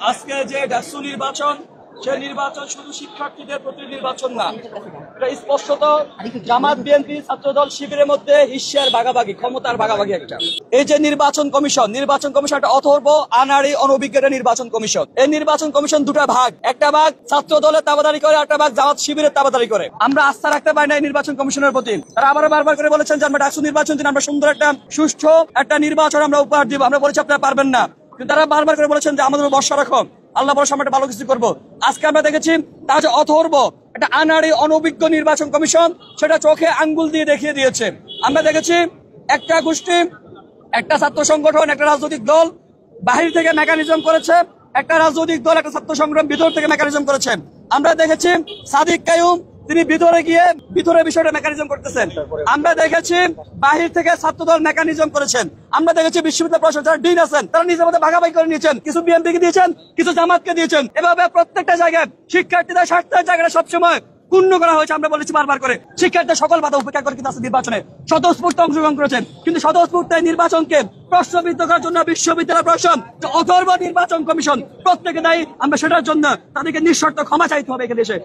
আজকে যে ডাকসু নির্বাচন, সেই নির্বাচন শুধু শিক্ষার্থীদের প্রতি নির্বাচন না, এটা স্পষ্টত জামাত বিএনপি ছাত্রদল শিবিরের মধ্যে হিস্যার ভাগাভাগি, ক্ষমতার ভাগাভাগি একটা। এই যে নির্বাচন কমিশন একটা অথর্ব আনাড়ি অনভিজ্ঞ নির্বাচন কমিশন। এই নির্বাচন কমিশন দুটা ভাগ, একটা ভাগ ছাত্র দলের তাবাদারি করে, একটা ভাগ জামাত শিবিরের তাবাদারি করে। আমরা আস্থা রাখতে পারি না এই নির্বাচন কমিশনের প্রতি। তারা আবার বারবার করে বলেছেন যে আমরা ডাকসু নির্বাচন দিন, আমরা সুন্দর একটা সুষ্ঠু একটা নির্বাচন আমরা উপহার দিব। আমরা বলেছি আপনারা পারবেন না, কিন্তু তারা বারবার করে বলেছেন যে আমাদের ভরসা রাখো, আল্লাহ ভরসা আমরা ভালো কিছু করবো। আজকে আমরা দেখেছি তার যে অথর্ব একটা আনাড়ি অনভিজ্ঞ নির্বাচন কমিশন, সেটা চোখে আঙ্গুল দিয়ে দেখিয়ে দিয়েছে। আমরা দেখেছি একটা গোষ্ঠী, একটা ছাত্র সংগঠন, একটা রাজনৈতিক দল বাহির থেকে মেকানিজম করেছে, একটা রাজনৈতিক দল একটা ছাত্র সংগ্রাম ভিতর থেকে মেকানিজম করেছে। আমরা দেখেছি সাদিক কায়ুম তিনি ভিতরে গিয়ে ভিতরে বিষয়টা মেকানিজম করতেছেন। আমরা দেখেছি বাহির থেকে ছাত্রদল মেকানিজম করেছেন। আমরা দেখেছি বিশ্ববিদ্যালয় প্রশাসন যারা ডিন আছেন তারা নিজের মধ্যে ভাগাভাগি করে নিয়েছেন, কিছু বিএনপিকে দিয়েছেন, কিছু জামাতকে দিয়েছেন। এভাবে প্রত্যেকটা জায়গায় শিক্ষার্থীদের স্বার্থের জায়গাটা সবসময় পূর্ণ করা হয়েছে। আমরা বলেছি বারবার করে শিক্ষার্থীদের সকল বাধা উপেক্ষা করে কিন্তু নির্বাচনে স্বতঃস্ফূর্ত অংশগ্রহণ করেছেন, কিন্তু স্বতঃস্ফূর্ত নির্বাচনকে প্রশ্নবিদ্ধ করার জন্য বিশ্ববিদ্যালয় প্রশাসন অথর্ব নির্বাচন কমিশন প্রত্যেকে দায়ী। আমরা সেটার জন্য তাদেরকে নিঃশর্ত ক্ষমা চাইতে হবে এখানে এসে।